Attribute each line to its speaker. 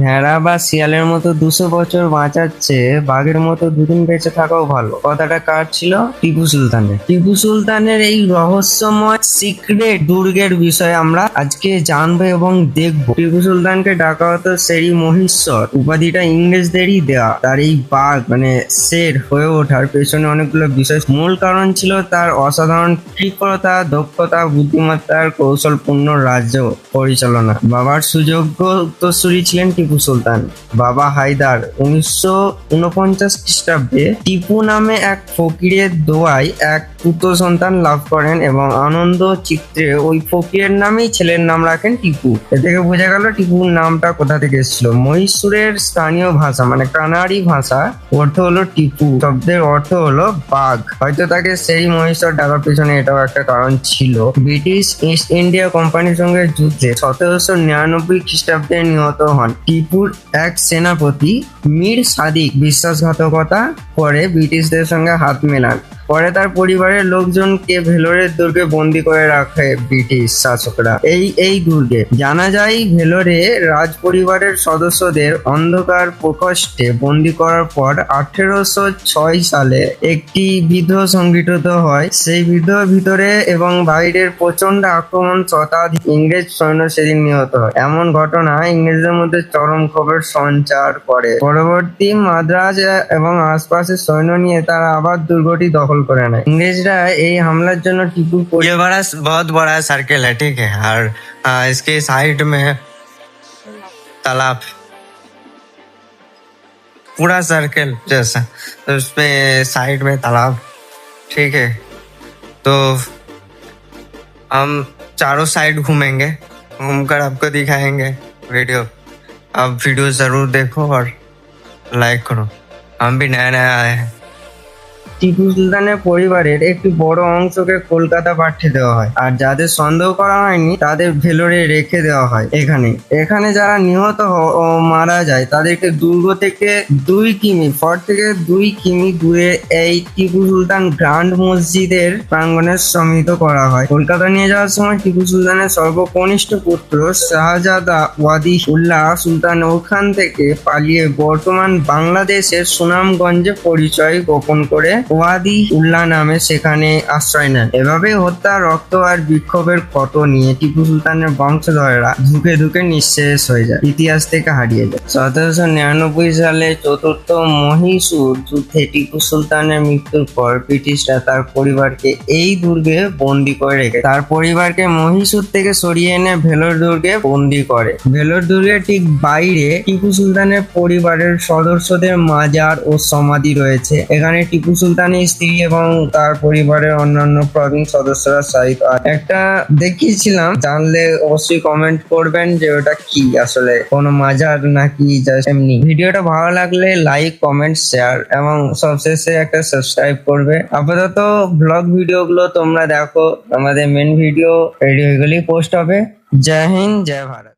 Speaker 1: ভেড়া বা শিয়ালের মতো 200 বছর বাঁচার চেয়ে বাঘের মতো দুদিন বেঁচে থাকাও ভালো। কথাটা কার ছিল? টিপু সুলতানের। টিপু সুলতানের এই রহস্যময় সিক্রেট দুর্গের বিষয়ে আমরা আজকে জানবো এবং দেখবো। টিপু সুলতানকে ডাকা হতো শেরি মহীশ্বর, উপাধিটা ইংরেজদেরই দেওয়া। তার এই বাঘ মানে শের হয়ে ওঠার পেছনে অনেকগুলো বিষয়। মূল কারণ ছিল তার অসাধারণ কৃপণতা, দক্ষতা, বুদ্ধিমত্তার কৌশলপূর্ণ রাজ্য পরিচালনা। বাবার সুযোগ্য উত্তরসূরি ছিলেন টিপু সুলতান। বাবা হায়দার 1949 খ্রিস্টাব্দে টিপু নামে এক ফকিরের দোয়ায় এক পুত্র সন্তান লাভ করেন এবং আনন্দ চিত্রে ওই ফকিরের নামেই ছেলের নাম রাখেন টিপু। এ থেকে বোঝা গেল টিপুর নামটা কোথা থেকে এসেছিল। মহীশূরের স্থানীয় ভাষা মানে কানাড়ি ভাষা অর্থ হলো টিপু, শব্দের অর্থ হলো বাঘ। হয়তো তাকে সেই মহীশূর ডাকার পেছনে এটাও একটা কারণ ছিল। ব্রিটিশ ইস্ট ইন্ডিয়া কোম্পানির সঙ্গে যুদ্ধে 1799 খ্রিস্টাব্দে নিহত হন টিপুর এক সেনাপতি মীর সাদিক। বিশ্বাসঘাতকতা করে ব্রিটিশদের সঙ্গে হাত মেলান। পরে তার পরিবারের লোকজনকে ভেলোরের দুর্গে বন্দি করে রাখে ব্রিটিশ শাসকরা। এই দুর্গে জানা যায় ভেলোরে রাজ পরিবারের সদস্যদের অন্ধকার প্রকোষ্ঠে বন্দি করার পর 1806 সালে একটি বিদ্রোহ সংঘটিত হয়। সেই বিদ্রোহের ভিতরে এবং বাইরের প্রচন্ড আক্রমণ, শতাধিক ইংরেজ সৈন্য সেদিন নিহত হয়। এমন ঘটনা ইংরেজদের মধ্যে চরম ক্ষোভের সঞ্চার করে। পরবর্তী মাদ্রাজ এবং আশপাশের সৈন্য নিয়ে তারা আবার দুর্গটি দখল করে নেয়। ইংরেজরা এই হামলার জন্য টিপু
Speaker 2: ये बहुत बड़ा सर्किल है, ठीक है। और इसके साइड में तालाब, पूरा सर्किल जैसा, तो उसमें साइड में तालाब, ठीक है। तो हम चारों साइड घूमेंगे, घूमकर आपको दिखाएंगे वीडियो। आप वीडियो जरूर देखो और लाइक करो। हम भी नया नया आए हैं।
Speaker 1: টিপু সুলতানের পরিবারের একটি বড় অংশকে কলকাতা পাঠিয়ে দেওয়া হয়, আর যাদের সন্দেহ করা হয়নি তাদের ভেলোরে রেখে দেওয়া হয়। এখানে যারা নিহত ও মারা যায় তাদেরকে দুর্গ থেকে 2 কিমি থেকে 2 কিমি দূরে এই টিপু সুলতান গ্র্যান্ড মসজিদের প্রাঙ্গণে সমাহিত করা হয়। কলকাতা নিয়ে যাওয়ার সময় টিপু সুলতানের সর্বকনিষ্ঠ পুত্র শাহজাদা ওয়াদি উল্লাহ সুলতান ওখান থেকে পালিয়ে বর্তমান বাংলাদেশের সুনামগঞ্জে পরিচয় গোপন করে ওয়াদি উল্লাহ নামে সেখানে আশ্রয় নেন। এভাবে হত্যা, রক্ত আর বিক্ষোভের ক্ষত নিয়ে টিপু সুলতানের বংশধরেরা ধুকে ধুকে নিঃশেষ হয়ে যায়, ইতিহাস থেকে হারিয়ে যায়। 1799 সালে চতুর্থ মহীশূর যুদ্ধে টিপু সুলতানের মৃত্যুর পর ব্রিটিশরা তার পরিবারকে এই দুর্গে বন্দি করে রেখে তার পরিবারকে মহীশূর থেকে সরিয়ে এনে ভেলোর দুর্গে বন্দি করে। ভেলোর দুর্গের ঠিক বাইরে টিপু সুলতানের পরিবারের সদস্যদের মাজার ও সমাধি রয়েছে। এখানে টিপু সুলতানের স্ত্রী এবং তার পরিবারের অন্যান্য প্রবীণ সদস্যরা শায়িত। একটা দেখিয়েছিলাম, জানলে অবশ্যই কমেন্ট করবেন যে ওটা কি, আসলে কোনো মাজার নাকি জাস্ট এমনি। ভিডিওটা ভালো লাগলে লাইক, কমেন্ট, শেয়ার এবং সবশেষে একটা সাবস্ক্রাইব করবে। আপাতত ব্লগ ভিডিওগুলো তোমরা দেখো, আমাদের মেন ভিডিও রেডি হয়ে গেলেই পোস্ট হবে। জয় হিন্দ, জয় ভারত।